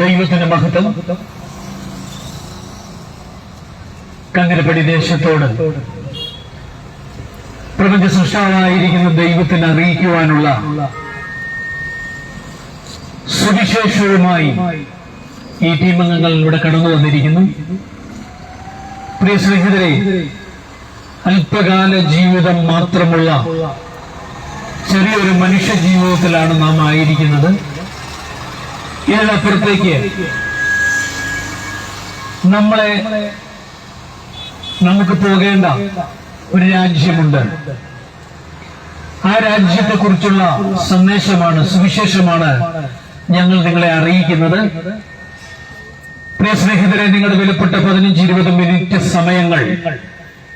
ദൈവത്തിന്റെ മഹത്വം കങ്ങരപ്പടി ദേശത്തോട് പ്രപഞ്ച സൃഷ്ടാവായിരിക്കുന്ന ദൈവത്തിന് അറിയിക്കുവാനുള്ള സുവിശേഷവുമായി ഈ ടീം അംഗങ്ങൾ ഇവിടെ കടന്നു വന്നിരിക്കുന്നു. പ്രിയ സ്നേഹിതരെ, അല്പകാല ജീവിതം മാത്രമുള്ള ചെറിയൊരു മനുഷ്യ ജീവിതത്തിലാണ് നാം ആയിരിക്കുന്നത്. ഇതിനപ്പുറത്തേക്ക് നമുക്ക് പോകേണ്ട ഒരു രാജ്യമുണ്ട്. ആ രാജ്യത്തെക്കുറിച്ചുള്ള സന്ദേശമാണ്, സുവിശേഷമാണ് ഞങ്ങൾ നിങ്ങളെ അറിയിക്കുന്നത്. പ്രിയ സ്നേഹിതരെ, നിങ്ങളുടെ വിലപ്പെട്ട 15-20 മിനിറ്റ് സമയങ്ങൾ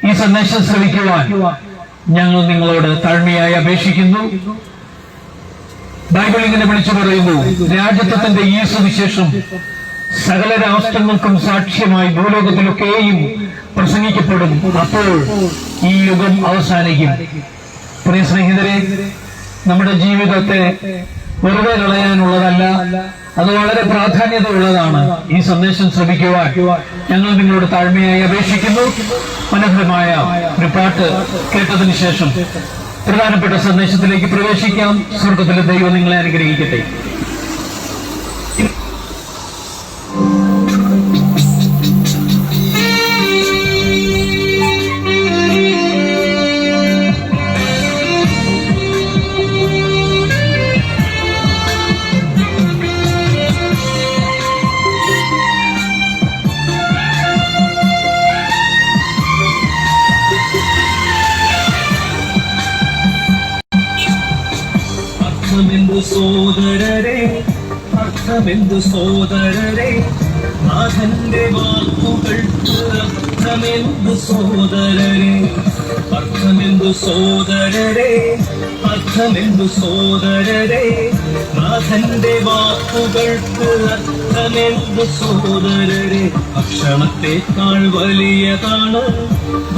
ഈ സന്ദേശം ശ്രവിക്കുവാൻ ഞങ്ങൾ നിങ്ങളോട് താഴ്മയായി അപേക്ഷിക്കുന്നു. ബൈബിൾ ഇങ്ങനെ വിളിച്ചു പറയുന്നു, രാജ്യത്വത്തിന്റെ ഈ സുവിശേഷം സകല രാഷ്ട്രങ്ങൾക്കും സാക്ഷ്യമായി ഭൂലോകത്തിലൊക്കെയും പ്രസംഗിക്കപ്പെടും, അപ്പോൾ ഈ യുഗം അവസാനിക്കും. പ്രിയ സ്നേഹിതരെ, നമ്മുടെ ജീവിതത്തെ വെറുതെ കളയാനുള്ളതല്ല, അത് വളരെ പ്രാധാന്യതയുള്ളതാണ്. ഈ സന്ദേശം ശ്രമിക്കുവാൻ ഞങ്ങൾ നിങ്ങളോട് താഴ്മയായി അപേക്ഷിക്കുന്നു. മനോഹരമായ ഒരു പാട്ട് കേട്ടതിന് ശേഷം പ്രധാനപ്പെട്ട സന്ദേശത്തിലേക്ക് പ്രവേശിക്കാം. സ്വർഗത്തിലെ ദൈവം നിങ്ങളെ അനുഗ്രഹിക്കട്ടെ. സോദരരെ, അർത്ഥമെന്തു സോദരരെ, നാഥന്റെ വാക്കുകൾക്ക് അർത്ഥമെന്തു സോദരരെ, അർത്ഥമെന്തു സോദരരെ, അർത്ഥമെന്തു സോദരരെ, നാഥന്റെ വാക്കുകൾക്ക് അർത്ഥമെന്തു സോദരരെ. ഭക്ഷണത്തെക്കാൾ വലിയതാണ്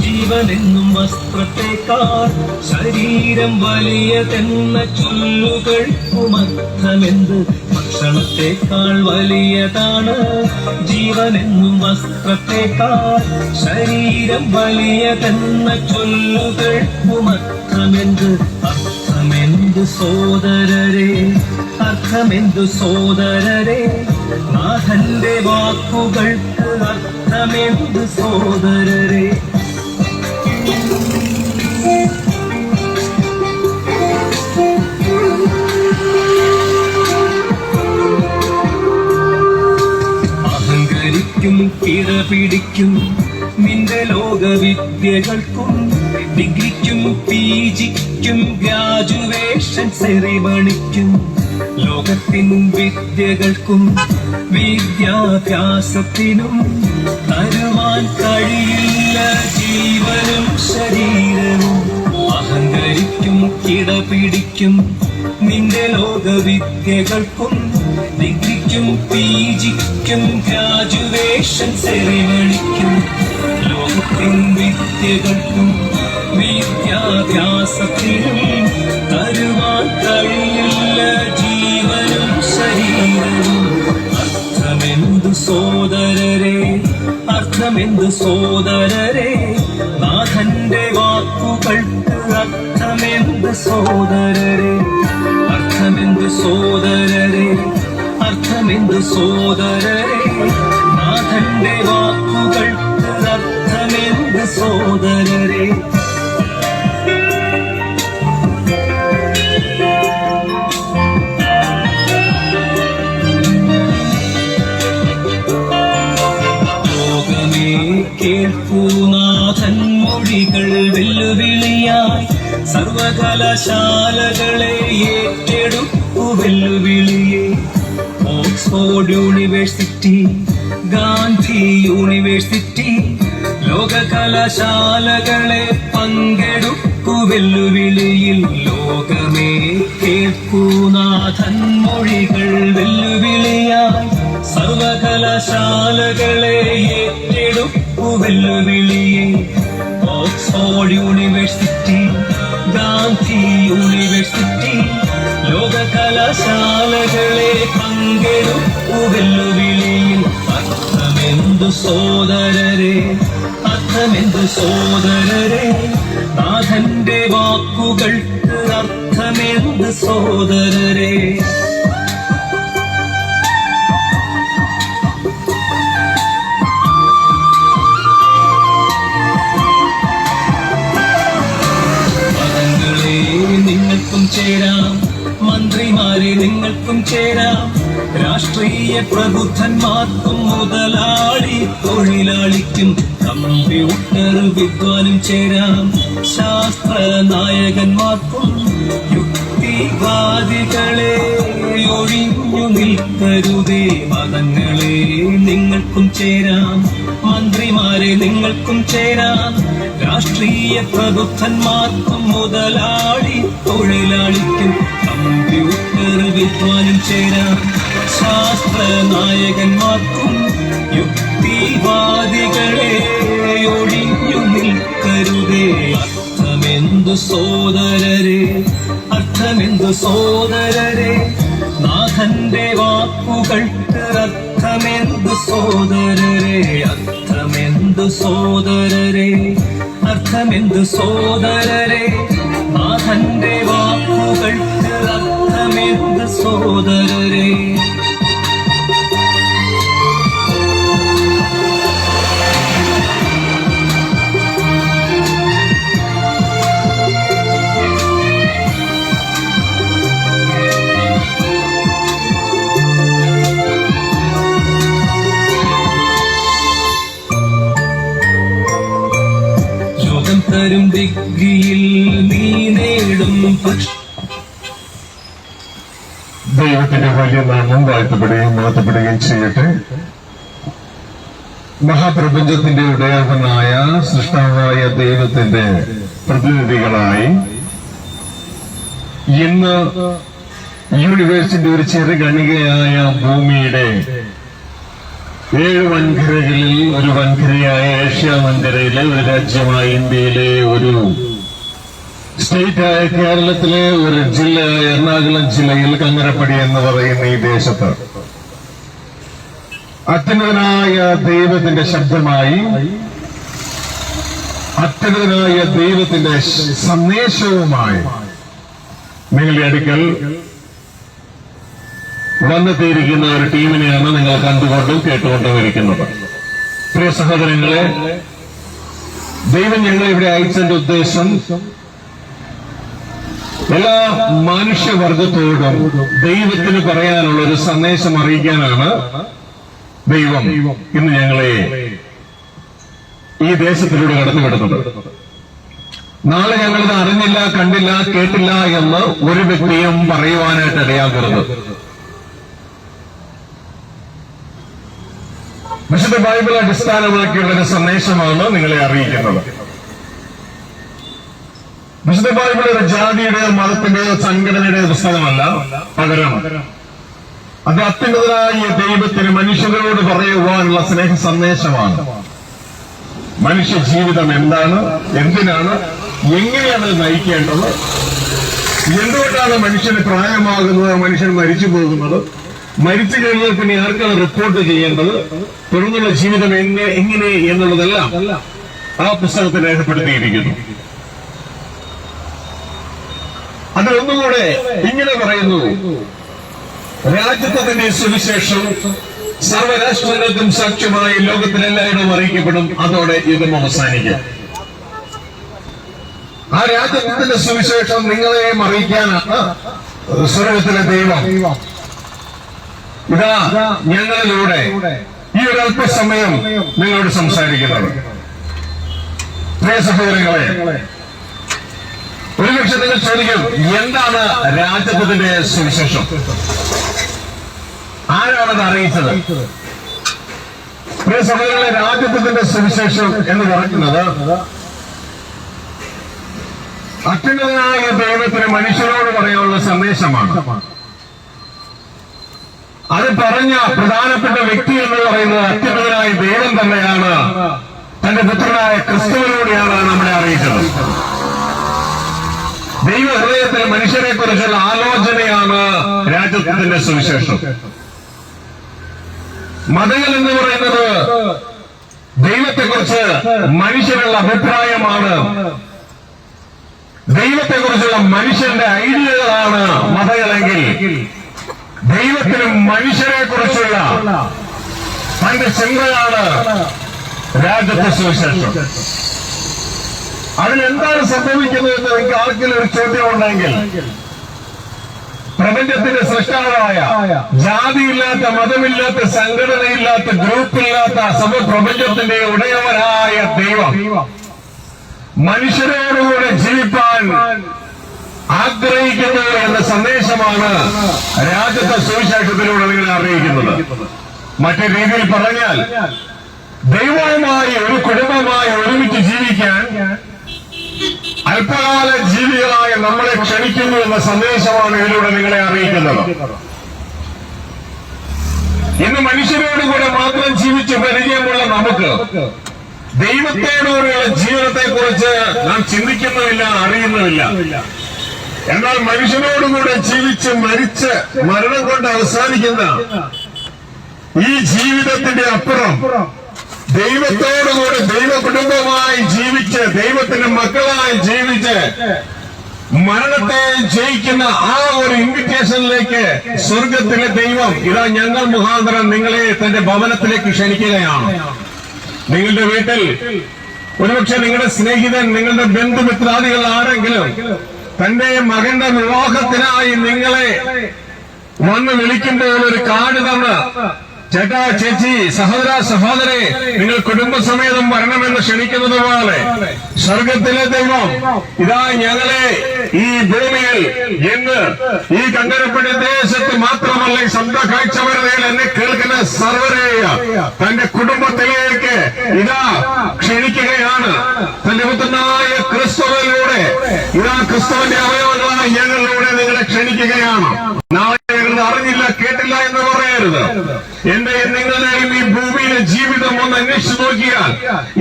ജീവനെന്നും വസ്ത്രത്തെക്കാൾ ശരീരം വലിയതെന്ന ചൊല്ലുകൾക്കും അർത്ഥമെന്ത്. ഭക്ഷണത്തെക്കാൾ വലിയതാണ് ജീവനെന്നും വസ്ത്രത്തെക്കാൾ ശരീരം വലിയതെന്ന ചൊല്ലുകൾക്കും അർത്ഥമെന്ത്. അർത്ഥമെന്ത് സോദരരെ, അർത്ഥമെന്തു സോദരരെ, നാഥന്റെ വാക്കുകൾക്ക് അർത്ഥമെന്ത് സോദരരെ. അഹങ്കരിക്കും, കിടപിടിക്കും നിന്റെ ലോകവിദ്യകൾക്കും, ഡിഗ്രിക്കും PGക്കും ഗ്രാജുവേഷൻ സെറിമണിക്കും, ലോകത്തിൻ വിദ്യകൾക്കും വിദ്യാഭ്യാസത്തിനും തരുവാൻ കഴിയില്ല ജീവനും ശരീരവും. അഹങ്കരിക്കും, കിടപിടിക്കും നിന്റെ ലോകവിദ്യകൾക്കും, ഡിഗ്രിക്കും PGക്കും ഗ്രാജുവേഷൻ സെറിമണിക്കും, ലോകത്തിൻ വിദ്യകൾക്കും വിദ്യാഭ്യാസത്തിനും തരുവാൻ കഴിയില്ല ജീവനും ശരീരവും. അർത്ഥമെന്തു സോദരരെ, അർത്ഥമെന്തു സോദരരെ, നാഥന്റെ വാക്കുകൾക്ക് അർത്ഥമെന്ത് സോദരരെ, അർത്ഥമെന്ത് സോദരരെ, അർത്ഥമെന്ത് സോദരരെ, നാഥന്റെ വാക്കുകൾക്ക് അർത്ഥമെന്ത് സോദരരെ. കേൾക്കൂനാഥൻ മൊഴികൾ വെല്ലുവിളിയായി, സർവകലാശാലകളെ ഏറ്റെടുക്കൂ വെല്ലുവിളിയെ. ഓക്സ്ഫോർഡ് യൂണിവേഴ്സിറ്റി, ഗാന്ധി യൂണിവേഴ്സിറ്റി, ലോകകലാശാലകളെ പങ്കെടുക്കൂ വെല്ലുവിളിയിൽ. ലോകമേ കേൾക്കൂനാഥൻ മൊഴികൾ വെല്ലുവിളിയായി, സർവകലാശാലകളെ ഏറ്റെടുക്കൂ വെല്ലുവിളിയെ. ഓക്സ്ഫോർഡ് യൂണിവേഴ്സിറ്റി, ഗാന്ധി യൂണിവേഴ്സിറ്റി, ലോകകലാശാലകളെ പങ്കെടുക്കൂ വെല്ലുവിളിയെ. സോദരരെ, അർത്ഥമെന്ത് സോദരരെ, നാഥന്റെ വാക്കുകൾക്ക് അർത്ഥമെന്ത് സോദരരെ. നിങ്ങൾക്കും ചേരാം, മന്ത്രിമാരെ നിങ്ങൾക്കും ചേരാം, രാഷ്ട്രീയ പ്രബുദ്ധന്മാർക്കും മുതലാളി തൊഴിലാളിക്കും കമ്പ്യൂട്ടർ വിദ്വാനും ചേരാം, ശാസ്ത്ര നായകന്മാർക്കും യുക്തിവാദികളെ ഒഴിഞ്ഞു നിൽക്കരുതേ. മതങ്ങളെ നിങ്ങൾക്കും ചേരാം, മന്ത്രിമാരെ നിങ്ങൾക്കും ചേരാം, രാഷ്ട്രീയ പ്രബുദ്ധന്മാർക്കും മുതലാളി തൊഴിലാളിക്കും കമ്പ്യൂട്ടർ വിദ്വാനും ചേരാം, ശാസ്ത്ര നായകന്മാർക്കും യുക്തിവാദികളെ ഒഴിഞ്ഞു നിൽക്കരുതേ. അർത്ഥമെന്തു സോദരരെ, അർത്ഥമെന്തു സോദരരെ, നാഥന്റെ വാക്കുകൾക്ക് അർത്ഥമെന്തു സോദരരെ, അർത്ഥമെന്തു സോദരരെ, അർത്ഥമെന്തു സോദരരെ, നാഥന്റെ വാക്കുകൾക്ക് അർത്ഥമെന്തു സോദരരെ. തരും ഡിഗ്രിയിൽ നീ നേടും ദൈവത്തിന്റെ വലിയ നാമം വാഴ്ത്തപ്പെടുകയും മാറ്റപ്പെടുകയും ചെയ്യട്ടെ. മഹാപ്രപഞ്ചത്തിന്റെ ഉടയവനായ സൃഷ്ടാവായ ദൈവത്തിന്റെ പ്രതിനിധികളായി ഇന്ന് യൂണിവേഴ്സിന്റെ ഒരു ചെറു കണികയായ ഭൂമിയുടെ 7 വൻകരകളിൽ ഒരു വൻകരയായ ഏഷ്യ വൻകരയിലെ ഒരു രാജ്യമായ ഇന്ത്യയിലെ ഒരു സ്റ്റേറ്റായ കേരളത്തിലെ ഒരു ജില്ലയായ എറണാകുളം ജില്ലയിൽ കങ്ങരപ്പടി എന്ന് പറയുന്ന ഈ ദേശത്ത് അത്യുന്നതനായ ദൈവത്തിന്റെ ശബ്ദമായി, അത്യുന്നതനായ ദൈവത്തിന്റെ സന്ദേശവുമായി നിങ്ങളുടെ അടുക്കൽ വന്നെത്തിയിരിക്കുന്ന ഒരു ടീമിനെയാണ് നിങ്ങൾ കണ്ടുകൊണ്ടും കേട്ടുകൊണ്ടും ഇരിക്കുന്നത്. പ്രിയ സഹോദരങ്ങളെ, ദൈവം ഞങ്ങളെ ഇവിടെ അയച്ചതിന്റെ ഉദ്ദേശം എല്ലാ മനുഷ്യവർഗത്തോടും ദൈവത്തിന് പറയാനുള്ള ഒരു സന്ദേശം അറിയിക്കാനാണ് ദൈവം ഇന്ന് ഞങ്ങളെ ഈ ദേശത്തിലൂടെ കടന്നുവിടുന്നത്. നാളെ ഞങ്ങളിത് അറിഞ്ഞില്ല, കണ്ടില്ല, കേട്ടില്ല എന്ന് ഒരു വ്യക്തിയും പറയുവാനായിട്ട് ഇടയാകരുത്. വിശുദ്ധ ബൈബിൾ അടിസ്ഥാനമാക്കിയുള്ള ഒരു സന്ദേശമാണ് നിങ്ങളെ അറിയിക്കുന്നത്. വിശുദ്ധ ബൈബിൾ ഒരു ജാതിയുടെയോ മതത്തിന്റെയോ സംഘടനയുടെയോ പുസ്തകമല്ല, പകരം അത് അത്യുന്നതനായ ദൈവത്തിന് മനുഷ്യരോട് പറയുവാനുള്ള സ്നേഹ സന്ദേശമാണ്. മനുഷ്യ ജീവിതം എന്താണ്, എന്തിനാണ്, എങ്ങനെയാണ് നയിക്കേണ്ടത്, എന്തുകൊണ്ടാണ് മനുഷ്യന് പ്രായമാകുന്നത്, മനുഷ്യൻ മരിച്ചു പോകുന്നത്, മരിച്ചു കഴിഞ്ഞാൽ പിന്നെ ആർക്കാണ് റിപ്പോർട്ട് ചെയ്യേണ്ടത്, തുടർന്നുള്ള ജീവിതം എങ്ങനെ എന്നുള്ളതെല്ലാം ആ പുസ്തകത്തിൽ രേഖപ്പെടുത്തിയിരിക്കുന്നു. അത് ഒന്നുകൂടെ ഇങ്ങനെ പറയുന്നു: രാജ്യത്വത്തിന്റെ സുവിശേഷം സർവ്വരാഷ്ട്രങ്ങൾക്കും സാക്ഷ്യമായി ലോകത്തിലെല്ലായിടവും അറിയിക്കപ്പെടും, അതോടെ യുഗം അവസാനിക്കും. ആ രാജ്യത്തിന്റെ സുവിശേഷം നിങ്ങളെയും അറിയിക്കാനാണ് സ്വർഗത്തിലെ ദൈവം ഇതാ ഞങ്ങളിലൂടെ ഈ ഒരു അല്പസമയം നിങ്ങളോട് സംസാരിക്കുന്നത്. പ്രിയ സഹോദരങ്ങളെ, ഒരുപക്ഷെ നിങ്ങൾ ചോദിക്കും, എന്താണ് രാജ്യത്വത്തിന്റെ സുവിശേഷം? ആരാണത് അറിയിച്ചത്? പ്രിയ സഹോദരങ്ങളെ, രാജ്യത്വത്തിന്റെ സുവിശേഷം എന്ന് പറയുന്നത് അത്യുന്നതനായ ദൈവത്തിന് മനുഷ്യരോട് പറയാനുള്ള സന്ദേശമാണ്. അത് പറഞ്ഞ പ്രധാനപ്പെട്ട വ്യക്തി എന്ന് പറയുന്നത് അത്യുന്നതനായ ദൈവം തന്നെയാണ്. തന്റെ പുത്രനായ ക്രിസ്തുവിലൂടെയാണ് നമ്മളെ അറിയിച്ചത്. ദൈവ ഹൃദയത്തിൽ മനുഷ്യരെ കുറിച്ചുള്ള ആലോചനയാണ് രാജ്യത്വത്തിന്റെ സുവിശേഷം. മതങ്ങൾ എന്ന് പറയുന്നത് ദൈവത്തെക്കുറിച്ച് മനുഷ്യനുള്ള അഭിപ്രായമാണ്, ദൈവത്തെക്കുറിച്ചുള്ള മനുഷ്യന്റെ ഐഡിയകളാണ് മതങ്ങളെങ്കിൽ, ദൈവത്തിന് മനുഷ്യരെ കുറിച്ചുള്ള തന്റെ ചിന്തയാണ് രാജ്യത്തെ സുവിശേഷം. അതിലെന്താണ് സംഭവിക്കുന്നത് എന്ന് നിങ്ങൾക്ക് ആർക്കെങ്കിലും ഒരു ചോദ്യം ഉണ്ടെങ്കിൽ, പ്രപഞ്ചത്തിന്റെ സൃഷ്ടാവായ, ജാതിയില്ലാത്ത, മതമില്ലാത്ത, സംഘടനയില്ലാത്ത, ഗ്രൂപ്പില്ലാത്ത പ്രപഞ്ചത്തിന്റെ ഉടയവനായ ദൈവം മനുഷ്യരോടുകൂടെ ജീവിപ്പാൻ ആഗ്രഹിക്കുന്നു എന്ന സന്ദേശമാണ് രാജ്യത്തെ സുവിശേഷത്തിലൂടെ നിങ്ങളെ അറിയിക്കുന്നത്. മറ്റൊരു രീതിയിൽ പറഞ്ഞാൽ, ദൈവവുമായി ഒരു കുടുംബമായി ഒരുമിച്ച് ജീവിക്കാൻ അല്പകാല ജീവികളായ നമ്മളെ ക്ഷണിക്കുന്നു എന്ന സന്ദേശമാണ് ഇതിലൂടെ നിങ്ങളെ അറിയിക്കുന്നത്. ഇന്ന് മനുഷ്യരോടുകൂടെ മാത്രം ജീവിച്ച് പരിചയമുള്ള നമുക്ക് ദൈവത്തോടുകൂടിയുള്ള ജീവിതത്തെക്കുറിച്ച് നാം ചിന്തിക്കുന്നുമില്ല, അറിയുന്നുമില്ല. എന്നാൽ മനുഷ്യനോടുകൂടെ ജീവിച്ച് മരിച്ച് മരണം കൊണ്ട് അവസാനിക്കുന്ന ഈ ജീവിതത്തിന്റെ അപ്പുറം ദൈവത്തോടുകൂടി ദൈവ കുടുംബമായി ജീവിച്ച്, ദൈവത്തിന്റെ മക്കളായി ജീവിച്ച് മരണത്തെ ജയിക്കുന്ന ആ ഒരു ഇൻവിറ്റേഷനിലേക്ക് സ്വർഗത്തിലെ ദൈവം ഇതാ ഞങ്ങൾ മുഖാന്തരം നിങ്ങളെ തന്റെ ഭവനത്തിലേക്ക് ക്ഷണിക്കുകയാണ്. നിങ്ങളുടെ വീട്ടിൽ ഒരുപക്ഷെ നിങ്ങളുടെ സ്നേഹിതൻ, നിങ്ങളുടെ ബന്ധുമിത്രാദികൾ ആരെങ്കിലും തന്റെ മകന്റെ വിവാഹത്തിനായി നിങ്ങളെ വന്ന് വിളിക്കുമ്പോൾ ഒരു കാർഡ് തന്ന്, ചേട്ടാ, ചേച്ചി, സഹോദര, സഹോദരെ, നിങ്ങൾ കുടുംബസമേതം വരണമെന്ന് ക്ഷണിക്കുന്നത് പോലെ സ്വർഗത്തിലെ ദൈവം ഇതാ ഞങ്ങളെ ഈ ഭൂമിയിൽ ഇന്ന് ഈ കങ്കരപ്പടി ദേശത്ത് മാത്രമല്ല, ഈ ശബ്ദ കാഴ്ചവരതയിൽ എന്നെ കേൾക്കുന്ന സർവരെയ തന്റെ കുടുംബത്തിലേക്ക് ഇതാ ക്ഷണിക്കുകയാണ്. തന്റെ പുത്രനായ ക്രിസ്തുവിലൂടെ ഇതാ ക്രിസ്തുവിന്റെ അവയവങ്ങളായ ഞങ്ങളിലൂടെ നിങ്ങളെ ക്ഷണിക്കുകയാണ്. നാളെ ഞങ്ങൾ അറിഞ്ഞില്ല, കേട്ടില്ല എന്ന് പറയരുത്. എന്റെ നിങ്ങളുടെയും ഈ ഭൂമിയിലെ ജീവിതം ഒന്ന് അന്വേഷിച്ചു നോക്കിയാൽ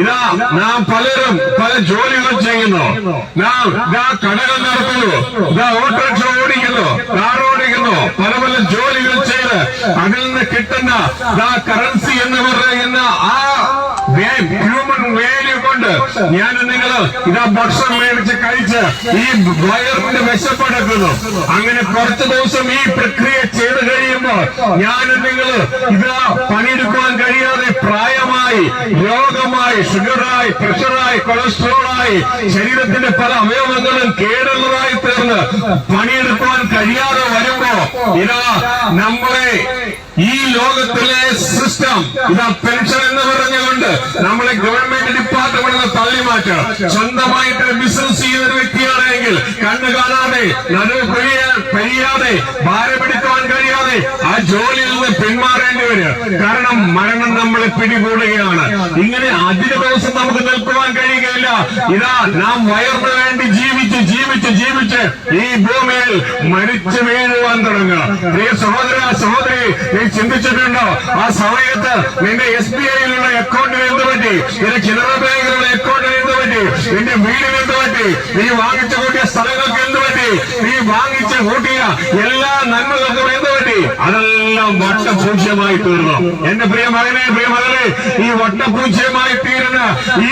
ഇതാ നാം പലരും പല ജോലികൾ ചെയ്യുന്നു, നാം കടകൾ നടത്തുന്നു, ഓട്ടോറിക്ഷ ഓടിക്കുന്നു, കാർ ഓടിക്കുന്നു, പല പല ജോലികൾ ചെയ്ത് അതിൽ നിന്ന് കിട്ടുന്ന കറൻസി എന്ന് പറയുന്ന ആ ഹ്യൂമൻ വാല്യൂ കൊണ്ട് ഞാൻ നിങ്ങൾ ഇതാ ഭക്ഷണം മേടിച്ച് കഴിച്ച് ഈ വയറിന്റെ വിശപ്പടക്കുന്നു. അങ്ങനെ കുറച്ച് ദിവസം ഈ പ്രക്രിയ ചെയ്ത് കഴിയുമ്പോൾ ഞാൻ നിങ്ങൾ ഇതാ പണിയെടുക്കാൻ കഴിയാതെ പ്രായമായി, രോഗമായി, ഷുഗറായി, പ്രഷറായി, കൊളസ്ട്രോളായി, ശരീരത്തിന്റെ പല അവയവങ്ങളും കേടുള്ളതായി തീർന്ന് പണിയെടുക്കാൻ കഴിയാതെ വരുമ്പോ ഇതാ നമ്മളെ ഈ ലോകത്തിലെ സിസ്റ്റം ഇതാ പെൻഷൻ എന്ന് പറഞ്ഞുകൊണ്ട് നമ്മളെ ഗവൺമെന്റ് ഡിപ്പാർട്ട്മെന്റ് തള്ളി മാറ്റുക. സ്വന്തമായിട്ട് ബിസിനസ് ചെയ്യുന്ന ഒരു വ്യക്തിയാണെങ്കിൽ കണ്ണു കാണാതെ, നടുവ് കഴിയാതെ, ഭാരമെടുക്കാൻ കഴിയാതെ ആ ജോലിയിൽ നിന്ന് പിന്മാറേണ്ടി വരും. കാരണം മരണം നമ്മളെ പിടികൂടുകയാണ്. ഇങ്ങനെ അധിക ദിവസം നമുക്ക് നിൽക്കുവാൻ കഴിയുകയില്ല. ഇതാ നാം വയറിന് വേണ്ടി ജീവിച്ച് ജീവിച്ച് ജീവിച്ച് ഈ ഭൂമിയിൽ മരിച്ചു വീഴുവാൻ തുടങ്ങുക. പ്രിയ സഹോദര, സഹോദരി, നീ ചിന്തിച്ചിട്ടുണ്ടോ ആ സമയത്ത് നിന്റെ SBIയിലുള്ള അക്കൗണ്ടിന് എന്ത് പറ്റി, നിന്റെ കാനറ ബാങ്കിലുള്ള അക്കൗണ്ടിന് എന്ത് പറ്റി, നിന്റെ വീടിന് എന്ത് പറ്റി, നീ വാങ്ങിച്ചു കൂട്ടിയ സ്ഥലങ്ങൾക്ക് എന്ത് പറ്റി, നീ വാങ്ങിച്ചു കൂട്ടിയ എല്ലാ നന്മകൾക്കും എന്ത് പറ്റി? അതെല്ലാം വട്ടപൂജ്യമായി തീർന്നു. എന്റെ പ്രിയ മകനെ, പ്രിയ മകളെ, ഈ വട്ടപൂജ്യമായി തീരുന്ന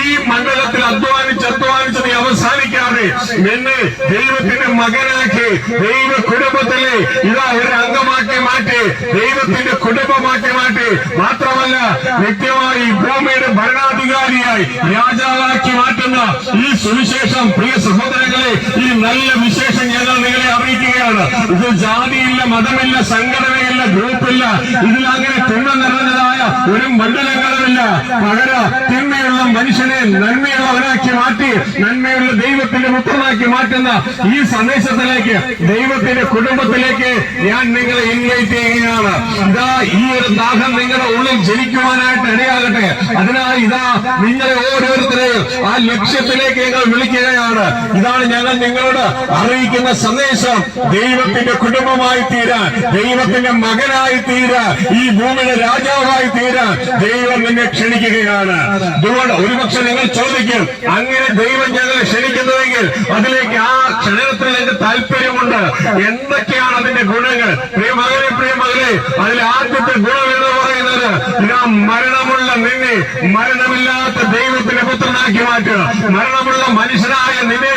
ഈ മണ്ഡലത്തിൽ അധ്വാനിച്ച് നീ അവസാനിക്കാതെ നിന്നെ ദൈവത്തിന്റെ മകനാക്കി, ദൈവ കുടുംബത്തിലെ ഇതാ ഒരു അംഗമാക്കി മാറ്റി, ദൈവത്തിന്റെ കുടുംബമാക്കി മാറ്റി, മാത്രമല്ല നിത്യമായി ഭൂമിയുടെ ഭരണാധികാരിയായി രാജാവാക്കി മാറ്റുന്ന ഈ സുവിശേഷം, പ്രിയ സഹോദരങ്ങളെ, ഈ നല്ല വിശേഷം ഞങ്ങൾ നിങ്ങളെ അറിയിക്കുകയാണ്. ഇത് ജാതിയില്ല, മതമില്ല, സംഘടനയില്ല, ഗ്രൂപ്പില്ല, ഇതിലങ്ങനെ തിന്മ നിറഞ്ഞതായ ഒരു മണ്ഡലങ്ങളുമില്ല. പകരം തിന്മയുള്ള മനുഷ്യനെ നന്മയുള്ളവനാക്കി മാറ്റി, നന്മയുള്ള ദൈവത്തിന്റെ പുത്രനാക്കി മാറ്റുന്ന ഈ സന്ദേശത്തിലേക്ക്, ദൈവത്തിന്റെ കുടുംബത്തിലേക്ക് ഞാൻ നിങ്ങളെ ഇൻവൈറ്റ് ചെയ്യുകയാണ്. ഇതാ ഈ ഒരു ദാഹം നിങ്ങളുടെ ഉള്ളിൽ ജനിക്കുവാനായിട്ട് ഇടയാകട്ടെ. അതിനായി ഇതാ നിങ്ങളെ ഓരോരുത്തരെയും ആ ലക്ഷ്യത്തിലേക്ക് ഞങ്ങൾ വിളിക്കുകയാണ്. ഇതാണ് ഞങ്ങൾ നിങ്ങളോട് അറിയിക്കുന്ന സന്ദേശം. ദൈവത്തിന്റെ കുടുംബമായി തീരാൻ, ദൈവത്തിന്റെ മകനായി തീരാൻ, ഈ ഭൂമിയുടെ രാജാവായി തീരാൻ ദൈവം നിന്നെ ക്ഷണിക്കുകയാണ്. അതുകൊണ്ട് ഒരുപക്ഷെ നിങ്ങൾ ചോദിക്കും, അങ്ങനെ ദൈവം ഞങ്ങളെ ക്ഷണിക്കുന്നുവെങ്കിൽ അതിലേക്ക് ആ ക്ഷണത്തിലേക്ക് താല്പര്യമുണ്ട്, എന്തൊക്കെയാണ് അതിന്റെ ഗുണങ്ങൾ? പ്രിയ മകനെ, പ്രിയ മകളെ, അതിലെ ആദ്യത്തെ ഗുണം എന്ന് പറയുന്നത് ഇതാ മരണമുള്ള നിന്നെ മരണമില്ലാത്ത ദൈവത്തിന്റെ പുത്രനാക്കി മാറ്റുക. മരണമുള്ള മനുഷ്യനായ നിന്നെ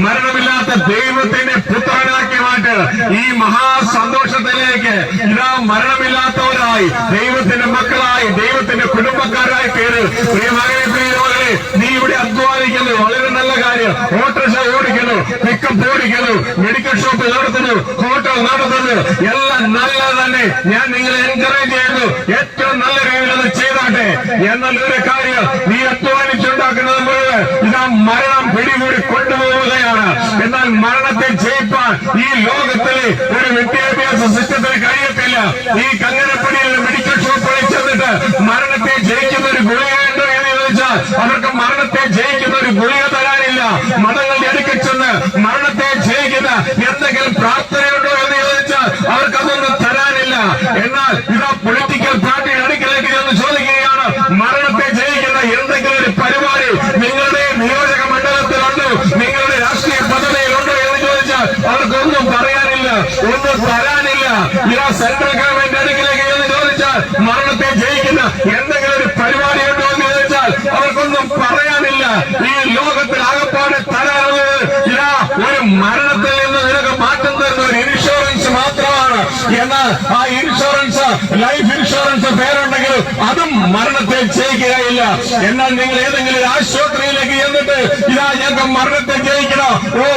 മരണമില്ലാത്ത ദൈവത്തിന്റെ പുത്രനാക്കി മാറ്റുക. ഈ മഹാസന്തോഷത്തിലേക്ക് ഇതാ മരണമില്ലാത്തവരായി ദൈവത്തിന്റെ മക്കളായി ദൈവത്തിന്റെ കുടുംബക്കാരായി തീര്. പ്രിയമകനെ, പ്രിയമകളെ, നീ ഇവിടെ അധ്വാനിക്കുന്നു, വളരെ നല്ല കാര്യം. ഓട്ടോറിക്ഷ ഓടിക്കുന്നു, പിക്കപ്പ് ഓടിക്കുന്നു, മെഡിക്കൽ ഷോപ്പ് നടത്തുന്നു, ഹോട്ടൽ നടത്തുന്നു, എല്ലാം നല്ലത് തന്നെ. ഞാൻ നിങ്ങളെ എൻകറേജ് ചെയ്യുന്നു, ഏറ്റവും നല്ല രീതിയിൽ അത് ചെയ്താട്ടെ. എന്നാൽ ഒരു കാര്യം, നീ അധ്വാനിച്ചുണ്ടാക്കുന്നത് മുഴുവൻ ഇതാ മരണം പിടികൂടി കൊണ്ടുപോവുകയാണ്. എന്നാൽ മരണത്തെ ജയിപ്പാൻ ഈ ലോകത്തിലെ ഒരു വിദ്യാഭ്യാസ സിസ്റ്റത്തിന് കഴിയത്തില്ല. ഈ കങ്ങനപ്പടിയിൽ മെഡിക്കൽ ഷോപ്പുകളിൽ ചെന്നിട്ട് മരണത്തെ ജയിക്കുന്ന ഒരു ഗുളികയുണ്ടോ എന്ന് ചോദിച്ചാൽ അവർക്ക് മരണത്തെ ജയിക്കുന്ന ഒരു ഗുളിക തരാനില്ല. മതങ്ങളുടെ അടുക്കൽ ചെന്ന് മരണത്തെ ജയിക്കുന്ന എന്തെങ്കിലും പ്രാർത്ഥനയുണ്ടോ എന്ന് ചോദിച്ചാൽ അവർക്കതൊന്നും തരാനില്ല. എന്നാൽ ഇതാ പൊളിറ്റിക്കൽ പാർട്ടിയുടെ അടുക്കലേക്ക് ചെന്ന് ചോദിക്കുകയാണ്, മരണത്തെ ജയിക്കുന്ന എന്തെങ്കിലും ഒരു പരിപാടി നിങ്ങളുടെ നിയോജക മണ്ഡലത്തിലുണ്ടോ, നിങ്ങളുടെ രാഷ്ട്രീയ പദ്ധതിയിലുണ്ടോ എന്ന് ചോദിച്ചാൽ അവർക്കൊന്നും പറയാനില്ല, ഒന്നും തരാനില്ല. ഇതാ സെൻട്രൽ ഗവൺമെന്റ് അടുക്കിലേക്ക് എന്ന് ചോദിച്ചാൽ മരണത്തെ ജയിക്കുന്ന എന്തെങ്കിലും ഒരു പരിപാടി ഉണ്ടോ എന്ന് ചോദിച്ചാൽ അവർക്കൊന്നും പറയാനില്ല. ഈ ലോകത്തിൽ ആകപ്പാടെ തരാനുള്ളത് ഇതാ ഒരു മരണത്തിൽ നിന്ന് നിനക്ക് മാറ്റം തരുന്ന ഒരു ഇൻഷുറൻസ് മാത്രമാണ്. എന്നാൽ ആ ഇൻഷുറൻസ്, ലൈഫ് ഇൻഷുറൻസ് പേരുണ്ടെങ്കിലും അതും മരണത്തെ ജയിക്കുകയില്ല. എന്നാൽ നിങ്ങൾ ഏതെങ്കിലും ഒരു ആശുപത്രിയിലേക്ക് ചെന്നിട്ട് ഇതാ ഞങ്ങൾക്ക് മരണത്തെ ജയിക്കണം,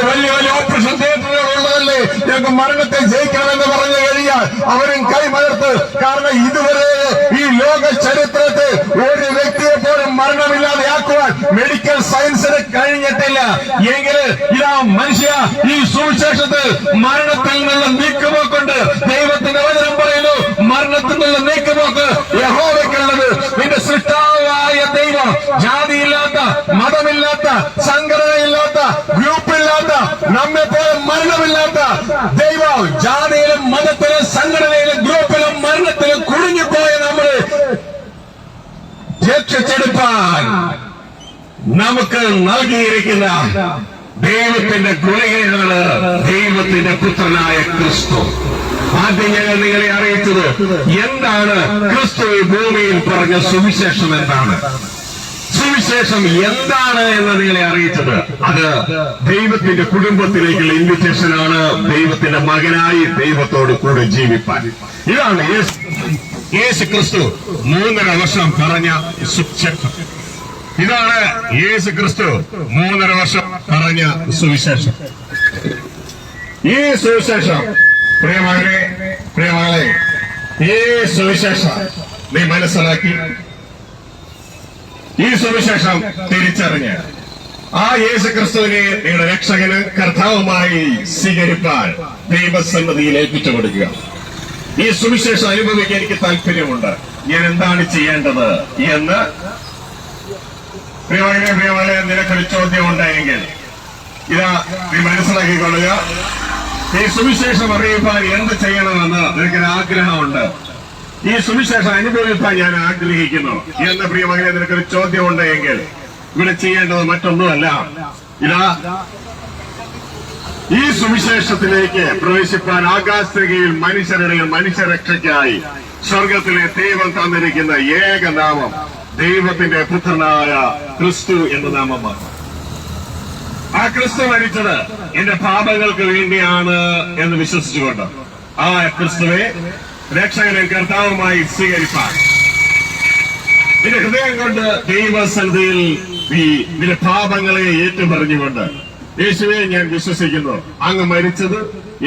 വലിയ വലിയ ഓപ്പറേഷൻ തിയേറ്ററുകൾ ഉള്ളതല്ലേ, ഞങ്ങൾക്ക് മരണത്തെ ജയിക്കണമെന്ന് പറഞ്ഞു കഴിഞ്ഞാൽ അവരും കൈമലർത്ത്. കാരണം ഇതുവരെ ഈ ലോക ചരിത്രത്തിൽ ഒരു വ്യക്തിയെ പോലും മരണമില്ലാതെയാക്കുവാൻ മെഡിക്കൽ സയൻസിന് കഴിഞ്ഞിട്ടില്ല. എങ്കിൽ ഇതാ മനുഷ്യ, ഈ സുവിശേഷത്തിൽ മരണത്തിൽ നിന്നുള്ള നീക്കുപോക്കുണ്ട്. ദൈവത്തിന്റെ വചനം പറയുന്നു, മരണത്തിൽ നിന്നുള്ള നീക്കുപോക്ക് യഹോവയ്ക്കുള്ളത്. നിന്റെ സൃഷ്ടാവായ ദൈവം ജാതിയില്ലാത്ത, മതമില്ലാത്ത, സംഘടനയില്ലാത്ത, ഗ്രൂപ്പില്ലാത്ത, നമ്മെ പോലെ മരണമില്ലാത്ത ദൈവം ജാതിയിലും മതത്തിലും സംഘടനയിലും ഗ്രൂപ്പിലും മരണത്തിലും കുടുങ്ങിപ്പോയ നമ്മളെ രക്ഷിച്ചെടുപ്പാൻ നമുക്ക് നൽകിയിരിക്കുന്ന ദൈവത്തിന്റെ ഗുളികകള് ദൈവത്തിന്റെ പുത്രനായ ക്രിസ്തു. ആദ്യം ഞങ്ങൾ നിങ്ങളെ അറിയിച്ചത് എന്താണ് ക്രിസ്തു ഈ ഭൂമിയിൽ പറഞ്ഞ സുവിശേഷം എന്താണ്, സുവിശേഷം എന്താണ് എന്ന് നിങ്ങളെ അറിയിച്ചത്. അത് ദൈവത്തിന്റെ കുടുംബത്തിലേക്കുള്ള ഇൻവിറ്റേഷനാണ്, ദൈവത്തിന്റെ മകനായി ദൈവത്തോട് കൂടെ ജീവിപ്പാൻ. ഇതാണ് യേശു ക്രിസ്തു 3.5 വർഷം പറഞ്ഞ സുവിശേഷം. ഇതാണ് യേശു ക്രിസ്തു 3.5 വർഷം പറഞ്ഞ സുവിശേഷം. ഈ സുവിശേഷം പ്രിയമകളെ, ഈ സുവിശേഷം നീ മനസ്സിലാക്കി, ഈ സുവിശേഷം തിരിച്ചറിഞ്ഞ് ആ യേശു ക്രിസ്തുവിനെ നിങ്ങളുടെ രക്ഷകന് കർത്താവുമായി സ്വീകരിപ്പാൻ ദൈവസന്നിധിയിൽ ഏൽപ്പിച്ചു കൊടുക്കുക. ഈ സുവിശേഷം അനുഭവിക്കാൻ എനിക്ക് താല്പര്യമുണ്ട്, ഞാൻ എന്താണ് ചെയ്യേണ്ടത് എന്ന് പ്രിയമകളെ നിനക്കൊരു ചോദ്യം ഉണ്ടായെങ്കിൽ ഇതാ നീ മനസ്സിലാക്കിക്കൊള്ളുക. ഈ സുവിശേഷം അറിയിപ്പാൻ എന്ത് ചെയ്യണമെന്ന് നിനക്കൊരു ആഗ്രഹമുണ്ട്, ഈ സുവിശേഷം അനുഭവിപ്പാൻ ഞാൻ ആഗ്രഹിക്കുന്നു എന്ന് പ്രിയമകനെ നിനക്കൊരു ചോദ്യം ഉണ്ടെങ്കിൽ ഇവിടെ ചെയ്യേണ്ടത് മറ്റൊന്നുമല്ല. ഇതാ ഈ സുവിശേഷത്തിലേക്ക് പ്രവേശിപ്പാൻ ആകാശത്തിൽ മനുഷ്യരക്ഷയ്ക്കായി സ്വർഗത്തിലെ ദൈവം തന്നിരിക്കുന്ന ഏക നാമം ദൈവത്തിന്റെ പുത്രനായ ക്രിസ്തു എന്ന നാമമാണ്. ആ ക്രിസ്തു മരിച്ചത് എന്റെ പാപങ്ങൾക്ക് വേണ്ടിയാണ് എന്ന് വിശ്വസിച്ചുകൊണ്ട് ആ ക്രിസ്തുവെ രക്ഷകനെ കർത്താവുമായി സ്വീകരിപ്പാൻ നിന്റെ ഹൃദയം കൊണ്ട് ദൈവസന്നിധിയിൽ നിന്റെ പാപങ്ങളെ ഏറ്റുപറഞ്ഞുകൊണ്ട്, യേശുവെ ഞാൻ വിശ്വസിക്കുന്നു, അങ്ങ് മരിച്ചത്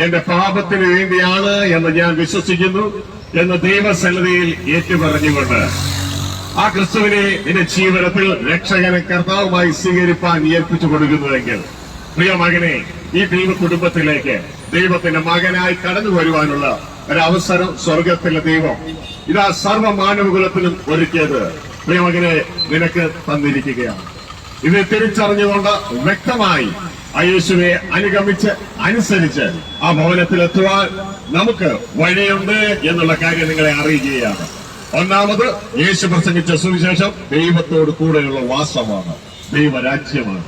എന്റെ പാപത്തിന് വേണ്ടിയാണ് എന്ന് ഞാൻ വിശ്വസിക്കുന്നു എന്ന് ദൈവസന്നിധിയിൽ ഏറ്റുപറഞ്ഞുകൊണ്ട് ആ ക്രിസ്തുവിനെ നിന്റെ ജീവിതത്തിൽ രക്ഷകനെ കർത്താവുമായി സ്വീകരിപ്പാൻ ഏൽപ്പിച്ചു കൊടുക്കുന്നുവെങ്കിൽ, പ്രിയ മകനെ, ഈ ദൈവ കുടുംബത്തിലേക്ക് ദൈവത്തിന്റെ മകനായി കടന്നു വരുവാനുള്ള ഒരവസരം സ്വർഗത്തിലെ ദൈവം ഇതാ സർവ്വമാനവകുലത്തിനും ഒരുക്കിയത് പ്രിയമകനെ നിനക്ക് തന്നിരിക്കുകയാണ്. ഇത് തിരിച്ചറിഞ്ഞുകൊണ്ട് വ്യക്തമായി ആ യേശുവെ അനുഗമിച്ച് അനുസരിച്ച് ആ ഭവനത്തിലെത്തുവാൻ നമുക്ക് വഴിയുണ്ട് എന്നുള്ള കാര്യം നിങ്ങളെ അറിയിക്കുകയാണ്. ഒന്നാമത്, യേശു പ്രസംഗിച്ച സുവിശേഷം ദൈവത്തോട് കൂടെയുള്ള വാസമാണ്, ദൈവരാജ്യമാണ്.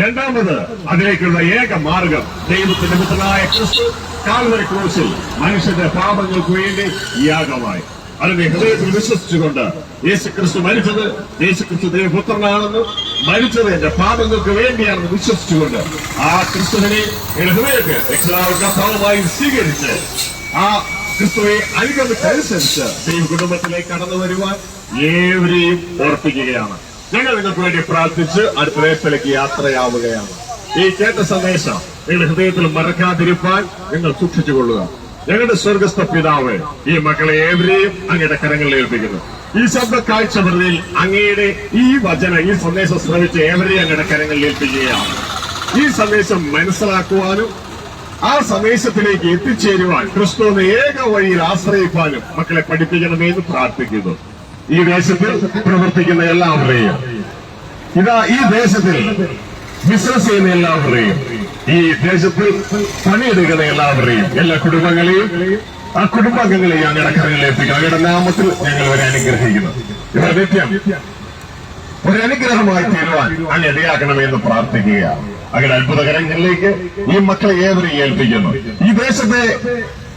രണ്ടാമത്, അതിലേക്കുള്ള ഏക മാർഗം ദൈവത്തിന്റെ പുത്രനായ ക്രിസ്തു കാൽവരി ക്രൂശിൽ മനുഷ്യന്റെ പാപങ്ങൾക്ക് വേണ്ടി യാഗമായി. അതിനെ ഹൃദയത്തിൽ വിശ്വസിച്ചുകൊണ്ട് യേശുക്രിസ്തു മരിച്ചത്, യേശുക്രിസ്തു ദൈവപുത്രനാണെന്ന്, മരിച്ചത് എന്റെ പാപങ്ങൾക്ക് വേണ്ടിയാണെന്ന് വിശ്വസിച്ചുകൊണ്ട് ആ ക്രിസ്തുവിനെ ഹൃദയത്തിൽ രക്ഷിതാവ് കർത്താവുമായി സ്വീകരിച്ച് ആ ക്രിസ്തുവെ അനുഗമിച്ചനുസരിച്ച് ദൈവ കുടുംബത്തിലേക്ക് കടന്നു വരുവാൻ ഏവരെയും ഓർപ്പിക്കുകയാണ്. ഞങ്ങൾ നിങ്ങൾക്ക് വേണ്ടി പ്രാർത്ഥിച്ച് അടുത്ത ദേശത്തിലേക്ക് യാത്രയാവുകയാണ്. ഈ കേട്ട സന്ദേശം നിങ്ങളുടെ ഹൃദയത്തിൽ മറക്കാതിരിപ്പാൻ നിങ്ങൾ സൂക്ഷിച്ചുകൊള്ളുക. ഞങ്ങളുടെ സ്വർഗസ്ഥ പിതാവ് ഈ മക്കളെ ഏവരെയും അങ്ങയുടെ കരങ്ങളിൽ ഏൽപ്പിക്കുന്നു. ഈ ശബ്ദ കാഴ്ചകളിൽ അങ്ങയുടെ ഈ സന്ദേശം ശ്രമിച്ച് ഏവരെയും അങ്ങയുടെ കരങ്ങളിൽ ഏൽപ്പിക്കുകയാണ്. ഈ സന്ദേശം മനസ്സിലാക്കുവാനും ആ സന്ദേശത്തിലേക്ക് എത്തിച്ചേരുവാൻ ക്രിസ്തുവിനെ ഏക വഴിയിൽ ആശ്രയിക്കാനും മക്കളെ പഠിപ്പിക്കണമെന്ന് പ്രാർത്ഥിക്കുന്നു. ഈ ദേശത്തിൽ പ്രവർത്തിക്കുന്ന എല്ലാവരെയും, ഈ ദേശത്തിൽ ബിസിനസ് ചെയ്യുന്ന എല്ലാവരെയും, ഈ ദേശത്തിൽ പണിയെടുക്കുന്ന എല്ലാവരെയും, എല്ലാ കുടുംബങ്ങളെയും ആ കുടുംബാംഗങ്ങളെയും അങ്ങയുടെ കരങ്ങളിൽ എത്തിക്കണം. അങ്ങയുടെ നാമത്തിൽ ഞങ്ങൾ ഒരു അനുഗ്രഹിക്കുന്നു. ഇവർ നിത്യം ഒരു അനുഗ്രഹമായി തീരുവാൻ അങ്ങ് ഇടയാക്കണമെന്ന് പ്രാർത്ഥിക്കുകയാണ്. അങ്ങയുടെ അത്ഭുതകരങ്ങളിലേക്ക് ഈ മക്കളെ ഏവരെയും ഏൽപ്പിക്കുന്നു. ഈ ദേശത്തെ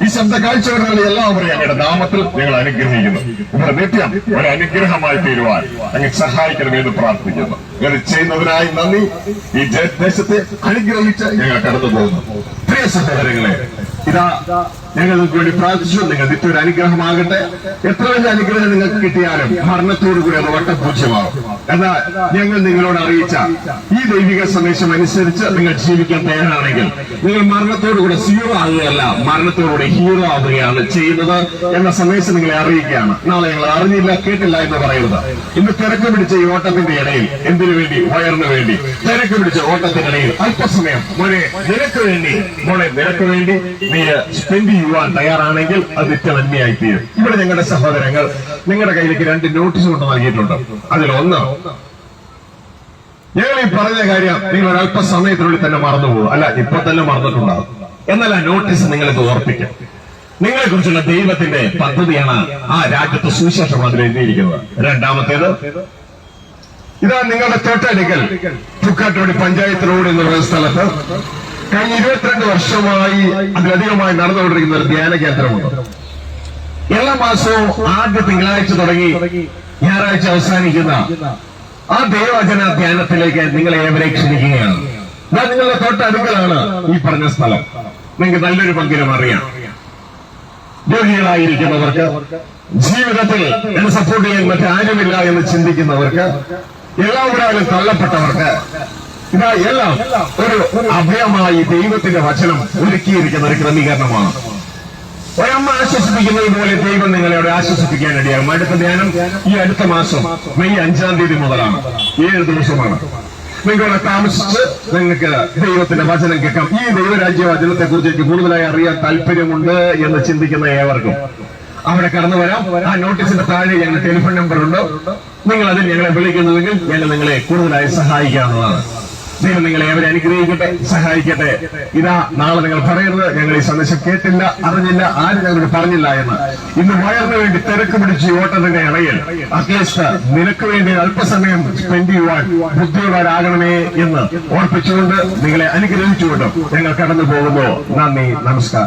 ഈ ശബ്ദ കാഴ്ചകളിലെ എല്ലാവരെയും അങ്ങയുടെ നാമത്തിൽ ഞങ്ങൾ അനുഗ്രഹിക്കുന്നു. ഇവർ നിത്യം ഒരു അനുഗ്രഹമായി തീരുവാൻ അങ്ങ് സഹായിക്കണമെന്ന് പ്രാർത്ഥിക്കുന്നു. ഇങ്ങനെ ചെയ്യുന്നതിനായി നന്ദി. ഈ ദേശത്തെ അനുഗ്രഹിച്ച് ഞങ്ങൾ കടന്നു പോകുന്നു. പ്രിയ സഹോദരങ്ങളെ, ഞങ്ങൾക്ക് വേണ്ടി പ്രാർത്ഥിച്ചു. നിങ്ങൾ നിത്യം ഒരു അനുഗ്രഹമാകട്ടെ. എത്ര വലിയ അനുഗ്രഹം നിങ്ങൾക്ക് കിട്ടിയാലും മരണത്തോടുകൂടി അത് വട്ടപൂജ്യമാകും. എന്നാൽ ഞങ്ങൾ നിങ്ങളോട് അറിയിച്ച ഈ ദൈവിക സന്ദേശം അനുസരിച്ച് നിങ്ങൾ ജീവിക്കാൻ തയ്യാറാണെങ്കിൽ നിങ്ങൾ മരണത്തോടുകൂടെ സീറോ ആകുകയല്ല, മരണത്തോടുകൂടി ഹീറോ ആവുകയാണ് ചെയ്യുന്നത് എന്ന സന്ദേശം നിങ്ങളെ അറിയിക്കുകയാണ്. നാളെ ഞങ്ങൾ അറിഞ്ഞില്ല കേട്ടില്ല എന്ന് പറയരുത്. ഇന്ന് തിരക്ക് പിടിച്ച ഈ ഓട്ടത്തിന്റെ ഇടയിൽ എന്തിനു വേണ്ടി? വയറിന് വേണ്ടി തിരക്ക് പിടിച്ച ഓട്ടത്തിനിടയിൽ അല്പസമയം മോനെ നിനക്ക് വേണ്ടി നീ സ്പെൻഡ് ചെയ്യുവാൻ തയ്യാറാണെങ്കിൽ അത് നന്മയായി തീരും. ഇവിടെ ഞങ്ങളുടെ സഹോദരങ്ങൾ നിങ്ങളുടെ കയ്യിലേക്ക് 2 നോട്ടീസ് കൊണ്ട് നൽകിയിട്ടുണ്ട്. അതിലൊന്ന്, ഞങ്ങൾ ഈ പറഞ്ഞ കാര്യം നിങ്ങൾ ഒരല്പസമയത്തിനുള്ളിൽ തന്നെ മറന്നുപോകും. അല്ല, ഇപ്പൊ തന്നെ മറന്നിട്ടുണ്ടാകും. എന്നാൽ ആ നോട്ടീസ് നിങ്ങളിത് ഓർപ്പിക്കും. നിങ്ങളെ കുറിച്ചുള്ള ദൈവത്തിന്റെ പദ്ധതിയാണ് ആ രാജ്യത്ത് സുവിശേഷം അതിൽ എഴുതിയിരിക്കുന്നത്. രണ്ടാമത്തേത്, നിങ്ങളുടെ തൊട്ടടുക്കൽ തുക്കാട്ടോടി പഞ്ചായത്ത് റോഡ് എന്ന് പറയുന്ന സ്ഥലത്ത് കഴിഞ്ഞ 22 വർഷമായി അതിലധികമായി നടന്നുകൊണ്ടിരിക്കുന്ന ഒരു ധ്യാന കേന്ദ്രമുണ്ട്. എല്ലാ മാസവും ആദ്യ തിങ്കളാഴ്ച തുടങ്ങി ഞായറാഴ്ച അവസാനിക്കുന്ന ആ ദൈവവചന ധ്യാനത്തിലേക്ക് നിങ്ങളെ ഏവരെ ക്ഷണിക്കുകയാണ്. നിങ്ങളുടെ തൊട്ടടുക്കലാണ് ഈ പറഞ്ഞ സ്ഥലം. നിങ്ങൾക്ക് നല്ലൊരു പങ്കിലും അറിയാം. രോഗികളായിരിക്കുന്നവർക്ക്, ജീവിതത്തിൽ എന്നെ സപ്പോർട്ട് ചെയ്യാൻ മറ്റാരുമില്ല എന്ന് ചിന്തിക്കുന്നവർക്ക്, എല്ലാവരും തള്ളപ്പെട്ടവർക്ക്, എല്ലാം ഒരു അഭയമായി ദൈവത്തിന്റെ വചനം ഒരുക്കിയിരിക്കുന്ന ഒരു ക്രമീകരണമാണ്. ഒരമ്മ ആശ്വസിപ്പിക്കുന്നത് പോലെ ദൈവം നിങ്ങളെ അവിടെ ആശ്വസിപ്പിക്കാനിടയാകും. അടുത്ത ധ്യാനം ഈ അടുത്ത മാസം മെയ് 5-ാം തീയതി മുതലാണ്. 7 ദിവസമാണ്. നിങ്ങളെ താമസിച്ച് നിങ്ങൾക്ക് ദൈവത്തിന്റെ വചനം കേൾക്കാം. ഈ ദൈവരാജ്യ വചനത്തെ കുറിച്ച് കൂടുതലായി അറിയാൻ താല്പര്യമുണ്ട് എന്ന് ചിന്തിക്കുന്ന ഏവർക്കും അവിടെ കടന്നു വരാം. ആ നോട്ടീസിന്റെ താഴെ ഞങ്ങളുടെ ടെലിഫോൺ നമ്പർ ഉണ്ട്. നിങ്ങൾ അതിൽ ഞങ്ങളെ വിളിക്കുന്നുവെങ്കിൽ ഞങ്ങൾ നിങ്ങളെ കൂടുതലായി സഹായിക്കാവുന്നതാണ്. ദൈവം നിങ്ങളെ ഏവരെ അനുഗ്രഹിക്കട്ടെ, സഹായിക്കട്ടെ. നാളെ നിങ്ങൾ പറയരുത് ഞങ്ങൾ ഈ സന്ദേശം കേട്ടില്ല, അറിഞ്ഞില്ല, ആരും ഞങ്ങളോട് പറഞ്ഞില്ല എന്ന്. ഇന്ന് വയറിന് വേണ്ടി തിരക്ക് പിടിച്ച് ഓട്ടത്തിന്റെ ഇടയിൽ അറ്റ്ലീസ്റ്റ് നിനക്ക് വേണ്ടി അല്പസമയം സ്പെൻഡ് ചെയ്യുവാൻ ബുദ്ധിയുള്ളവരാകണമേ എന്ന് ഓർപ്പിച്ചുകൊണ്ട് നിങ്ങളെ അനുഗ്രഹിച്ചുകൊണ്ടും ഞങ്ങൾ കടന്നു പോകുന്നു. നന്ദി, നമസ്കാരം.